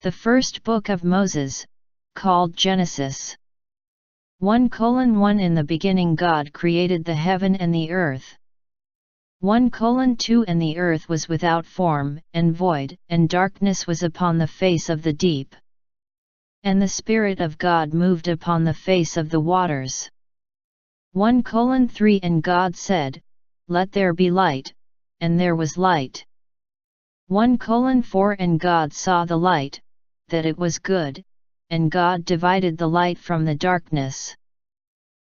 The first book of Moses, called Genesis. 1:1 In the beginning God created the heaven and the earth. 1:2 And the earth was without form and void, and darkness was upon the face of the deep. And the Spirit of God moved upon the face of the waters. 1:3 And God said, Let there be light, and there was light. 1:4 And God saw the light, that it was good, and God divided the light from the darkness.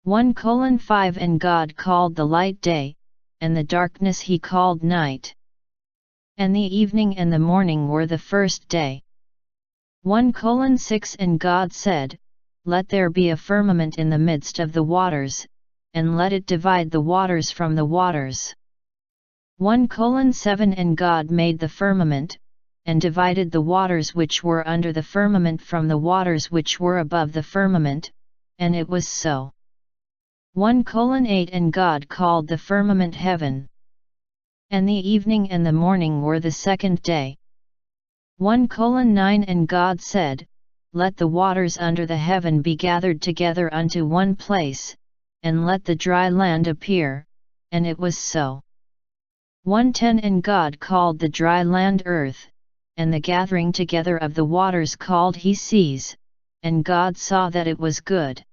1:5 And God called the light day, and the darkness he called night. And the evening and the morning were the first day. 1:6 And God said, Let there be a firmament in the midst of the waters, and let it divide the waters from the waters. 1:7 And God made the firmament, and divided the waters which were under the firmament from the waters which were above the firmament, and it was so. 1:8 And God called the firmament heaven. And the evening and the morning were the second day. 1:9 And God said, Let the waters under the heaven be gathered together unto one place, and let the dry land appear, and it was so. 1:10 And God called the dry land earth, and the gathering together of the waters called he seas, and God saw that it was good.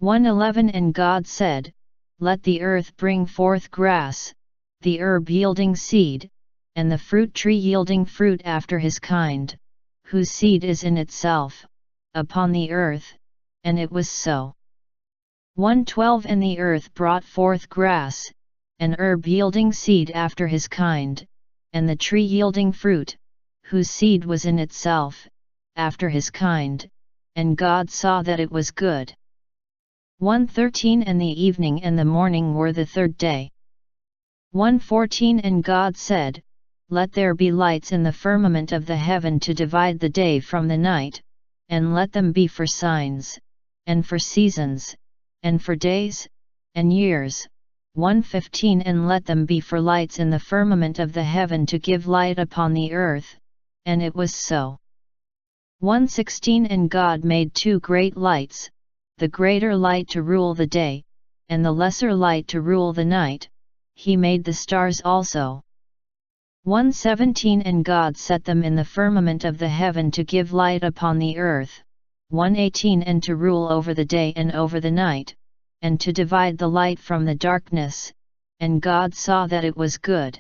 1:11 And God said, Let the earth bring forth grass, the herb yielding seed, and the fruit tree yielding fruit after his kind, whose seed is in itself, upon the earth, and it was so. 1:12 And the earth brought forth grass, an herb yielding seed after his kind, and the tree yielding fruit, whose seed was in itself, after his kind, and God saw that it was good. 1:13 And the evening and the morning were the third day. 1:14 And God said, Let there be lights in the firmament of the heaven to divide the day from the night, and let them be for signs, and for seasons, and for days, and years. 1:15 And let them be for lights in the firmament of the heaven to give light upon the earth, and it was so. 1:16 And God made two great lights, the greater light to rule the day, and the lesser light to rule the night. He made the stars also. 1:17 And God set them in the firmament of the heaven to give light upon the earth. 1:18 And to rule over the day and over the night, and to divide the light from the darkness, and God saw that it was good.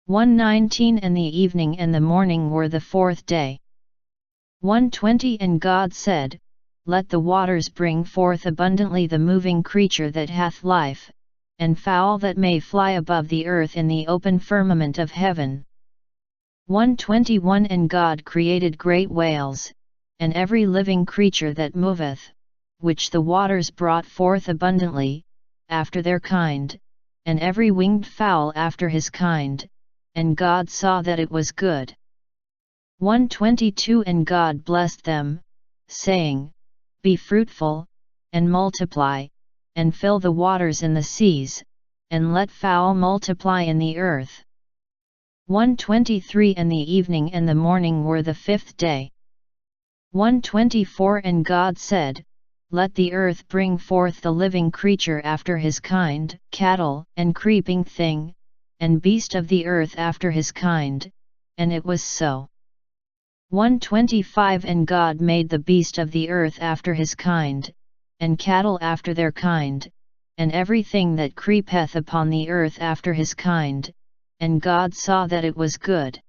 1:19 And the evening and the morning were the fourth day. 1:20 And God said, Let the waters bring forth abundantly the moving creature that hath life, and fowl that may fly above the earth in the open firmament of heaven. 1:21 And God created great whales, and every living creature that moveth, which the waters brought forth abundantly, after their kind, and every winged fowl after his kind, and God saw that it was good. 1:22 And God blessed them, saying, Be fruitful, and multiply, and fill the waters in the seas, and let fowl multiply in the earth. 1:23 And the evening and the morning were the fifth day. 1:24 And God said, Let the earth bring forth the living creature after his kind, cattle, and creeping thing, and beast of the earth after his kind, and it was so. 1:25 And God made the beast of the earth after his kind, and cattle after their kind, and everything that creepeth upon the earth after his kind, and God saw that it was good.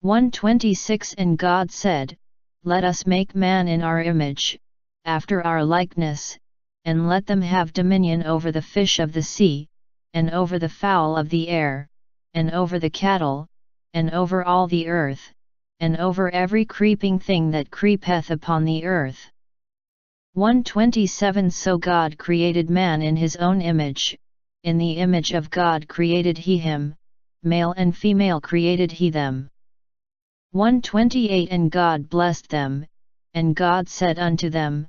1:26 And God said, Let us make man in our image, after our likeness, and let them have dominion over the fish of the sea, and over the fowl of the air, and over the cattle, and over all the earth, and over every creeping thing that creepeth upon the earth. 1:27 So God created man in his own image, in the image of God created he him, male and female created he them. 1:28 And God blessed them, and God said unto them,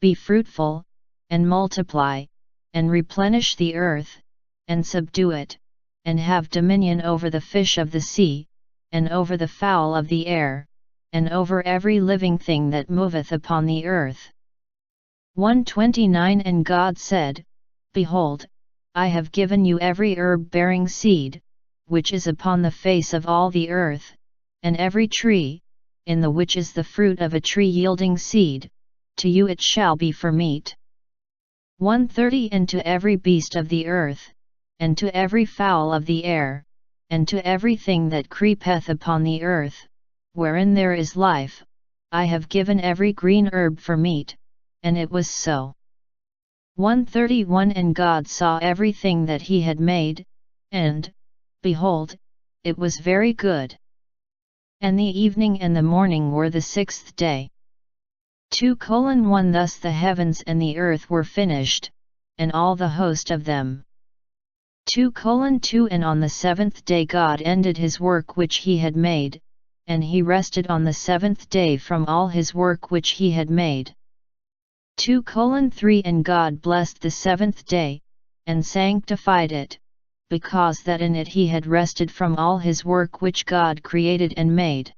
Be fruitful, and multiply, and replenish the earth, and subdue it, and have dominion over the fish of the sea, and over the fowl of the air, and over every living thing that moveth upon the earth. 129 And God said, Behold, I have given you every herb bearing seed, which is upon the face of all the earth, and every tree, in the which is the fruit of a tree yielding seed, to you it shall be for meat. 130 And to every beast of the earth, and to every fowl of the air, and to everything that creepeth upon the earth, wherein there is life, I have given every green herb for meat, and it was so. 131 And God saw everything that he had made, and, behold, it was very good. And the evening and the morning were the sixth day. 2:1 Thus the heavens and the earth were finished, and all the host of them. 2:2 And on the seventh day God ended his work which he had made, and he rested on the seventh day from all his work which he had made. 2:3 And God blessed the seventh day, and sanctified it, because that in it he had rested from all his work which God created and made.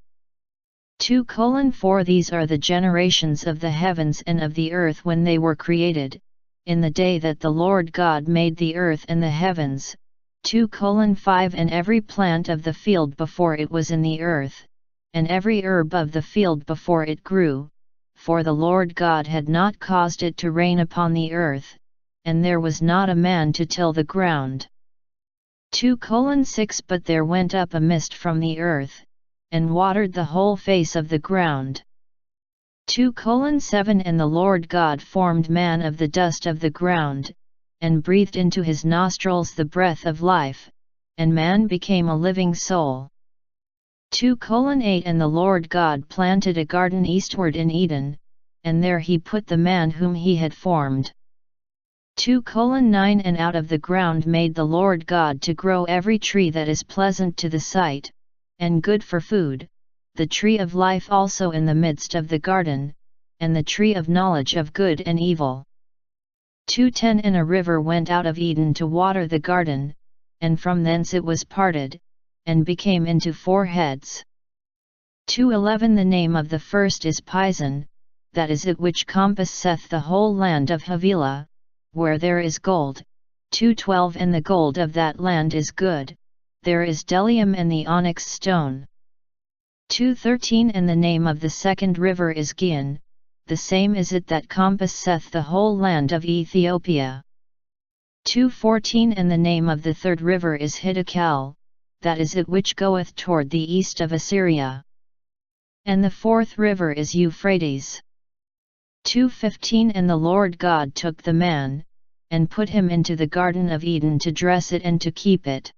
2:4 These are the generations of the heavens and of the earth when they were created, in the day that the Lord God made the earth and the heavens. 2:5 And every plant of the field before it was in the earth, and every herb of the field before it grew, for the Lord God had not caused it to rain upon the earth, and there was not a man to till the ground. 2:6 But there went up a mist from the earth, and watered the whole face of the ground. 2:7 And the Lord God formed man of the dust of the ground, and breathed into his nostrils the breath of life, and man became a living soul. 2:8 And the Lord God planted a garden eastward in Eden, and there he put the man whom he had formed. 2:9 And out of the ground made the Lord God to grow every tree that is pleasant to the sight, and good for food, the tree of life also in the midst of the garden, and the tree of knowledge of good and evil. 2:10 And a river went out of Eden to water the garden, and from thence it was parted, and became into four heads. 2:11 The name of the first is Pison, that is it which compasseth the whole land of Havilah, where there is gold. 2:12 And the gold of that land is good, there is bdellium and the onyx stone. 2:13 And the name of the second river is Gihon, the same is it that compasseth the whole land of Ethiopia. 2:14 And the name of the third river is Hiddekal, that is it which goeth toward the east of Assyria. And the fourth river is Euphrates. 2:15 And the Lord God took the man, and put him into the garden of Eden to dress it and to keep it.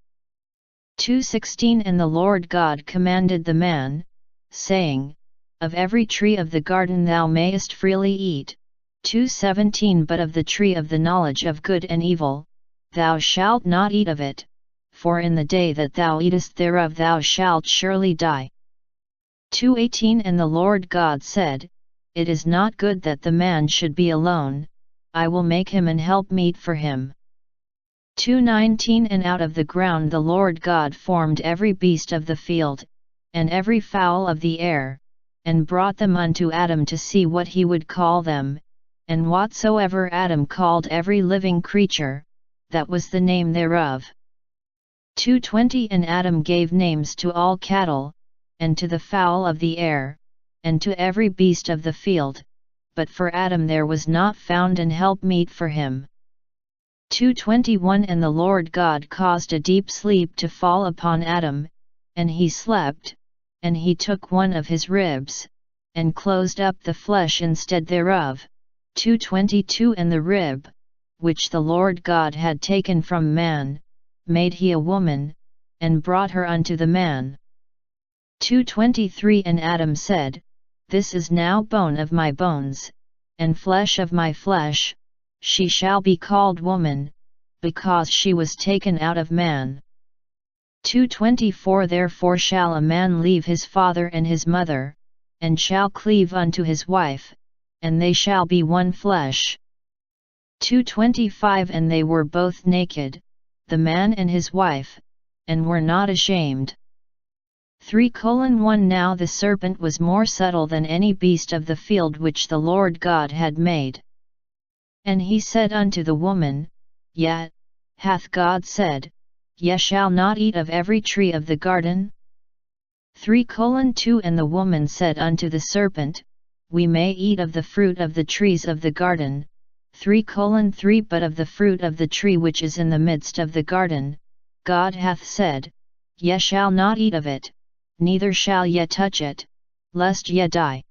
2:16 And the Lord God commanded the man, saying, Of every tree of the garden thou mayest freely eat. 2:17 But of the tree of the knowledge of good and evil, thou shalt not eat of it, for in the day that thou eatest thereof thou shalt surely die. 2:18 And the Lord God said, It is not good that the man should be alone, I will make him an helpmeet for him. 2:19 And out of the ground the Lord God formed every beast of the field, and every fowl of the air, and brought them unto Adam to see what he would call them, and whatsoever Adam called every living creature, that was the name thereof. 2:20 And Adam gave names to all cattle, and to the fowl of the air, and to every beast of the field, but for Adam there was not found an helpmeet for him. 2:21 And the Lord God caused a deep sleep to fall upon Adam, and he slept, and he took one of his ribs, and closed up the flesh instead thereof. 2:22 And the rib, which the Lord God had taken from man, made he a woman, and brought her unto the man. 2:23 And Adam said, This is now bone of my bones, and flesh of my flesh, she shall be called woman, because she was taken out of man. 2:24 Therefore shall a man leave his father and his mother, and shall cleave unto his wife, and they shall be one flesh. 2:25 And they were both naked, the man and his wife, and were not ashamed. 3:1 Now the serpent was more subtle than any beast of the field which the Lord God had made. And he said unto the woman, Yet, hath God said, Ye shall not eat of every tree of the garden? 3:2 And the woman said unto the serpent, We may eat of the fruit of the trees of the garden. 3:3 But of the fruit of the tree which is in the midst of the garden, God hath said, Ye shall not eat of it, neither shall ye touch it, lest ye die.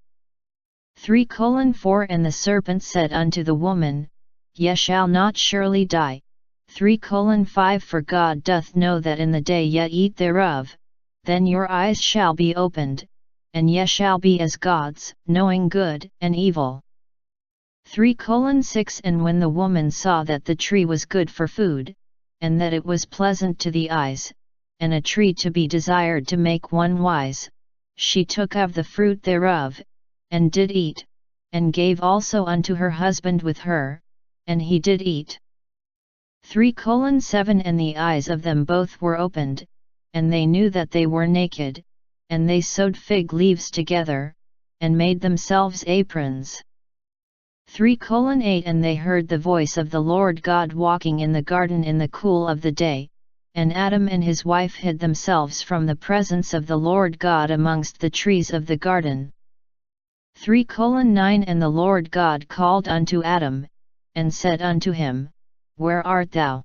3:4 And the serpent said unto the woman, Ye shall not surely die. 3:5 For God doth know that in the day ye eat thereof, then your eyes shall be opened, and ye shall be as gods, knowing good and evil. 3:6 And when the woman saw that the tree was good for food, and that it was pleasant to the eyes, and a tree to be desired to make one wise, she took of the fruit thereof, and did eat, and gave also unto her husband with her, and he did eat. 3:7 And the eyes of them both were opened, and they knew that they were naked, and they sewed fig leaves together, and made themselves aprons. 3:8 And they heard the voice of the Lord God walking in the garden in the cool of the day, and Adam and his wife hid themselves from the presence of the Lord God amongst the trees of the garden. 3:9 And the Lord God called unto Adam, and said unto him, Where art thou?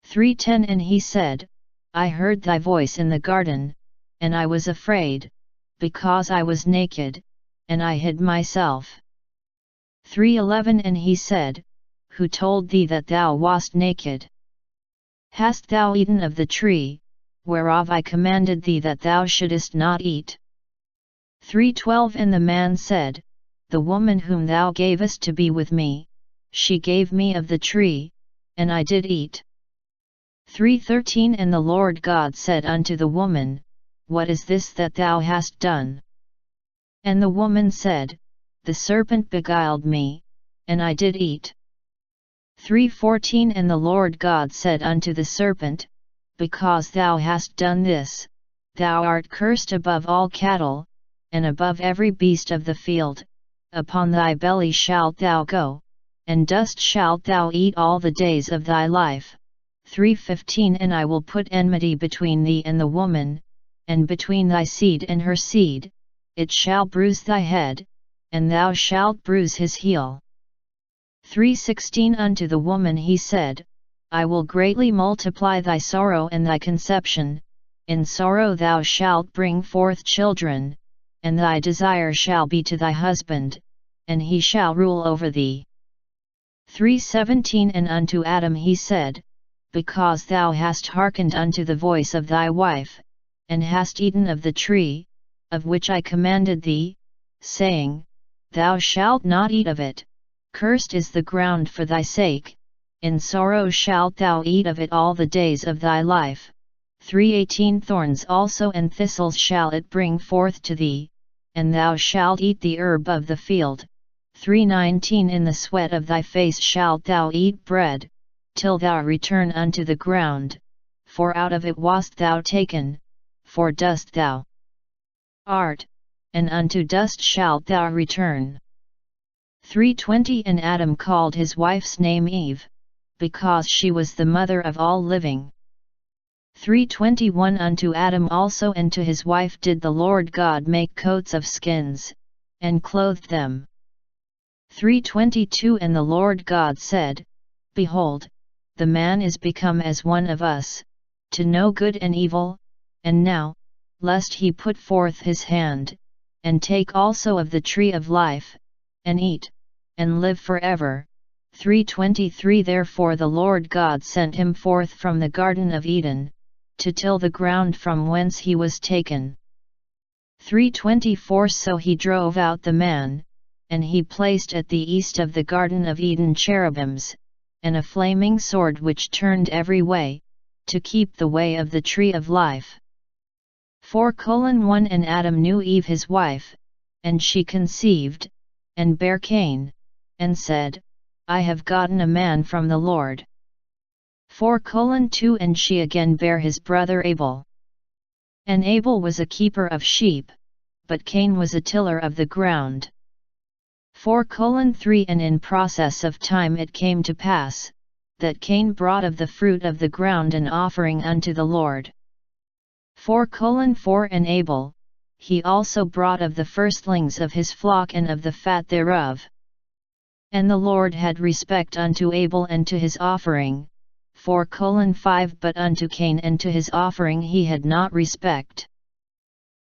3:10 And he said, I heard thy voice in the garden, and I was afraid, because I was naked, and I hid myself. 3:11 And he said, Who told thee that thou wast naked? Hast thou eaten of the tree, whereof I commanded thee that thou shouldest not eat? 3:12 And the man said, The woman whom thou gavest to be with me, she gave me of the tree, and I did eat. 3:13 And the Lord God said unto the woman, What is this that thou hast done? And the woman said, The serpent beguiled me, and I did eat. 3:14 And the Lord God said unto the serpent, Because thou hast done this, thou art cursed above all cattle, and above every beast of the field, upon thy belly shalt thou go, and dust shalt thou eat all the days of thy life. 3:15 And I will put enmity between thee and the woman, and between thy seed and her seed, it shall bruise thy head, and thou shalt bruise his heel. 3:16 Unto the woman he said, I will greatly multiply thy sorrow and thy conception, in sorrow thou shalt bring forth children, and thy desire shall be to thy husband, and he shall rule over thee. 3:17 And unto Adam he said, Because thou hast hearkened unto the voice of thy wife, and hast eaten of the tree, of which I commanded thee, saying, Thou shalt not eat of it, cursed is the ground for thy sake, in sorrow shalt thou eat of it all the days of thy life. 3:18 Thorns also and thistles shall it bring forth to thee, and thou shalt eat the herb of the field. 3:19 In the sweat of thy face shalt thou eat bread, till thou return unto the ground, for out of it wast thou taken, for dust thou art, and unto dust shalt thou return. 3:20 And Adam called his wife's name Eve, because she was the mother of all living. 3:21 Unto Adam also and to his wife did the Lord God make coats of skins, and clothed them. 3:22 And the Lord God said, Behold, the man is become as one of us, to know good and evil, and now, lest he put forth his hand, and take also of the tree of life, and eat, and live forever. 3:23 Therefore the Lord God sent him forth from the Garden of Eden, to till the ground from whence he was taken. 3:24 So he drove out the man, and he placed at the east of the Garden of Eden cherubims, and a flaming sword which turned every way, to keep the way of the tree of life. 4:1 And Adam knew Eve his wife, and she conceived, and bare Cain, and said, I have gotten a man from the Lord. 4:2 And she again bare his brother Abel. And Abel was a keeper of sheep, but Cain was a tiller of the ground. 4:3 And in process of time it came to pass, that Cain brought of the fruit of the ground an offering unto the Lord. 4:4 And Abel, he also brought of the firstlings of his flock and of the fat thereof. And the Lord had respect unto Abel and to his offering. 4:5 But unto Cain and to his offering he had not respect.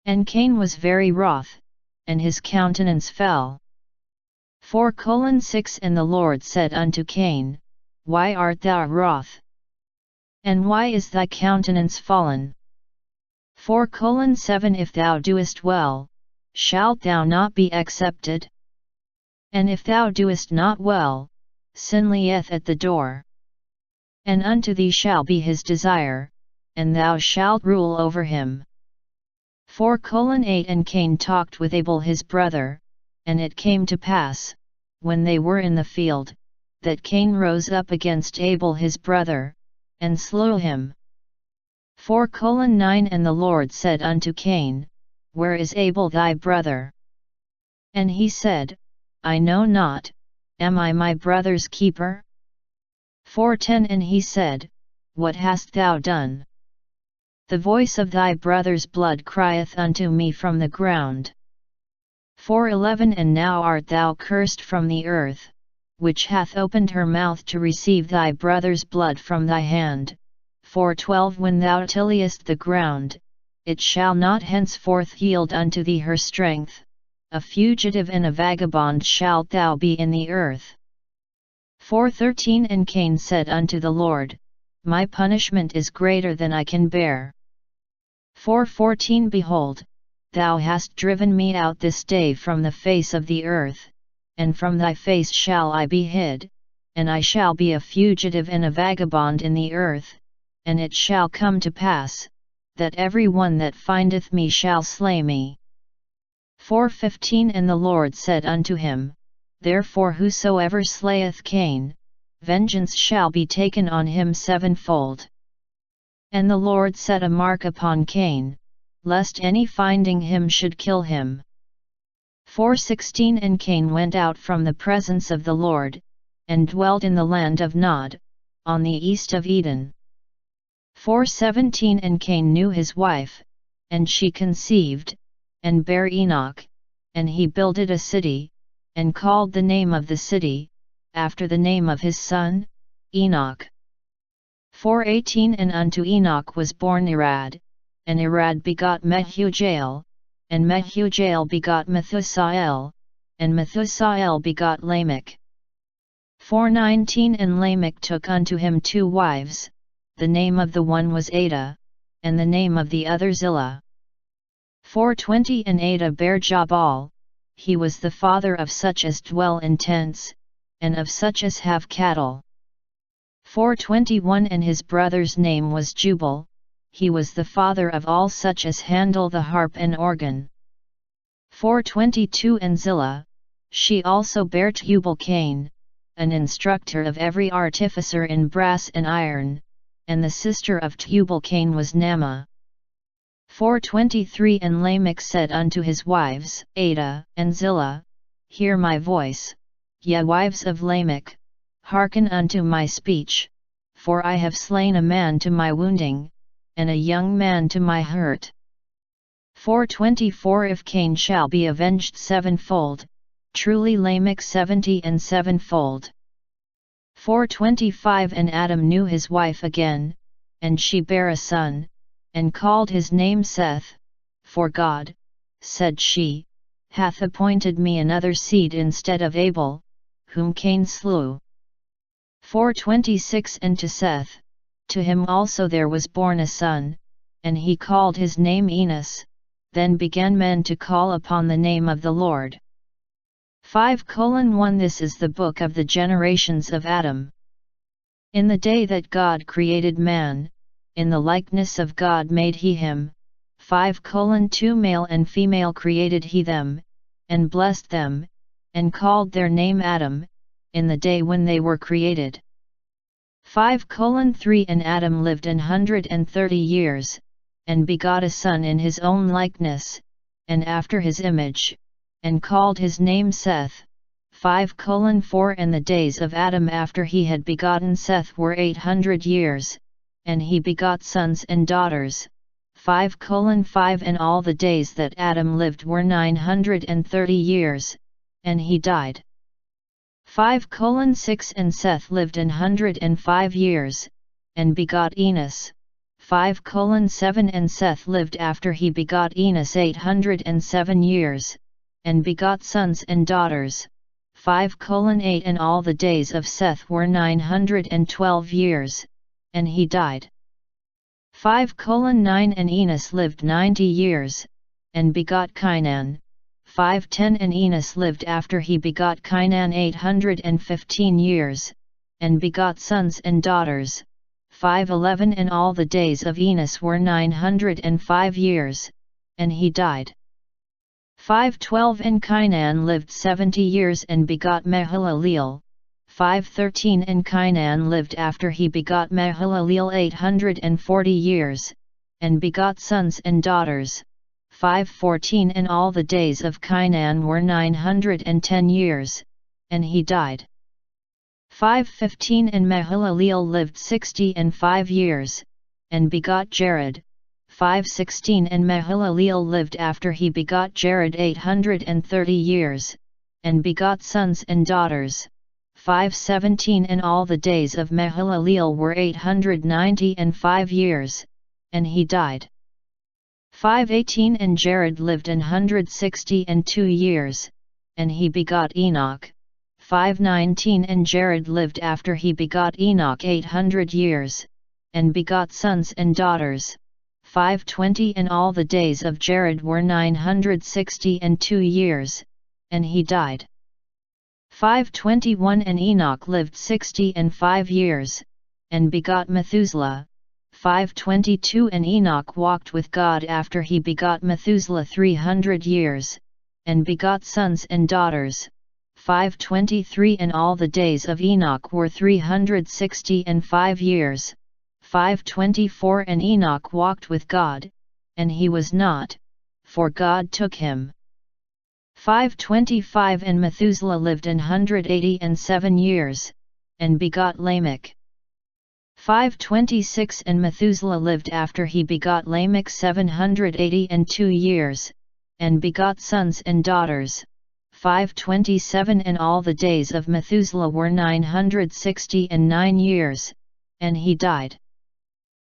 And Cain was very wroth, and his countenance fell. 4:6 And the Lord said unto Cain, Why art thou wroth? And why is thy countenance fallen? 4:7 If thou doest well, shalt thou not be accepted? And if thou doest not well, sin lieth at the door. And unto thee shall be his desire, and thou shalt rule over him. 4:8 And Cain talked with Abel his brother, and it came to pass, when they were in the field, that Cain rose up against Abel his brother, and slew him. 4:9 And the Lord said unto Cain, Where is Abel thy brother? And he said, I know not, am I my brother's keeper? 4:10 And he said, What hast thou done? The voice of thy brother's blood crieth unto me from the ground. 4:11 And now art thou cursed from the earth, which hath opened her mouth to receive thy brother's blood from thy hand. 4:12 When thou tillest the ground, it shall not henceforth yield unto thee her strength, a fugitive and a vagabond shalt thou be in the earth. 4:13 And Cain said unto the Lord, My punishment is greater than I can bear. 4:14 Behold, thou hast driven me out this day from the face of the earth, and from thy face shall I be hid, and I shall be a fugitive and a vagabond in the earth, and it shall come to pass, that every one that findeth me shall slay me. 4:15 And the Lord said unto him, Therefore whosoever slayeth Cain, vengeance shall be taken on him sevenfold. And the Lord set a mark upon Cain, lest any finding him should kill him. 4:16 And Cain went out from the presence of the Lord, and dwelt in the land of Nod, on the east of Eden. 4:17 And Cain knew his wife, and she conceived, and bare Enoch, and he builded a city, and called the name of the city, after the name of his son, Enoch. 4:18 And unto Enoch was born Irad, and Irad begot Mehujael, and Mehujael begot Methusael, and Methusael begot Lamech. 4:19 And Lamech took unto him 2 wives, the name of the one was Ada, and the name of the other Zillah. 4:20 And Ada bare Jabal, he was the father of such as dwell in tents, and of such as have cattle. 4:21 And his brother's name was Jubal, he was the father of all such as handle the harp and organ. 4:22 And Zillah, she also bare Tubal-Cain, an instructor of every artificer in brass and iron, and the sister of Tubal-Cain was Naamah. 4:23 And Lamech said unto his wives, Ada and Zillah, Hear my voice, ye wives of Lamech, hearken unto my speech, for I have slain a man to my wounding, and a young man to my hurt. 4:24 If Cain shall be avenged sevenfold, truly Lamech 70 and sevenfold. 4:25 And Adam knew his wife again, and she bare a son, and called his name Seth, for God, said she, hath appointed me another seed instead of Abel, whom Cain slew. 4:26 And to Seth, to him also there was born a son, and he called his name Enos. Then began men to call upon the name of the Lord. 5:1 This is the book of the generations of Adam. In the day that God created man, in the likeness of God made he him. 5:2 Male and female created he them, and blessed them, and called their name Adam, in the day when they were created. 5:3 And Adam lived 130 years, and begot a son in his own likeness, and after his image, and called his name Seth. 5:4 And the days of Adam after he had begotten Seth were 800 years, and he begot sons and daughters. 5:5 And all the days that Adam lived were 930 years, and he died. 5:6 And Seth lived 105 years, and begot Enos. 5:7 And Seth lived after he begot Enos 807 years, and begot sons and daughters. 5:8 And all the days of Seth were 912 years, and he died. 5:9 And Enos lived 90 years, and begot Cainan. 5:10 And Enos lived after he begot Cainan 815 years, and begot sons and daughters. 5:11 And all the days of Enos were 905 years, and he died. 5:12 And Cainan lived 70 years and begot Mahalaleel. 5:13 And Cainan lived after he begot Mahalaleel 840 years, and begot sons and daughters. 5:14 And all the days of Cainan were 910 years, and he died. 5:15 And Mahalaleel lived 65 years, and begot Jared. 5:16 And Mahalaleel lived after he begot Jared 830 years, and begot sons and daughters. 5:17 And all the days of Mahalaleel were 895 years, and he died. 5:18 And Jared lived 162 years, and he begot Enoch. 5:19 And Jared lived after he begot Enoch 800 years, and begot sons and daughters. 5:20 And all the days of Jared were 962 years, and he died. 5:21 And Enoch lived 65 years, and begot Methuselah. 5:22 And Enoch walked with God after he begot Methuselah 300 years, and begot sons and daughters. 5:23 And all the days of Enoch were 365 years. 5:24 And Enoch walked with God, and he was not, for God took him. 5:25 And Methuselah lived 187 years, and begot Lamech. 5:26 And Methuselah lived after he begot Lamech 782 years, and begot sons and daughters. 5:27 And all the days of Methuselah were 969 years, and he died.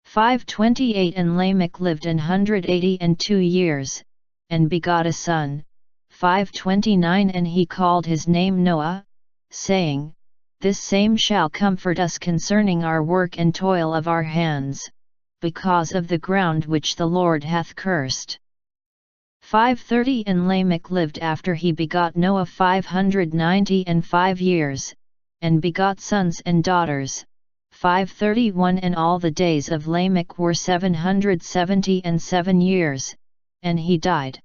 5:28 And Lamech lived 182 years, and begot a son. 5:29 And he called his name Noah, saying, This same shall comfort us concerning our work and toil of our hands, because of the ground which the Lord hath cursed. 5:30 And Lamech lived after he begot Noah 595 years, and begot sons and daughters. 5:31 And all the days of Lamech were 777 years, and he died.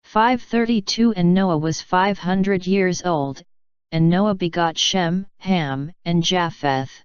5:32 And Noah was 500 years old, and Noah begot Shem, Ham, and Japheth.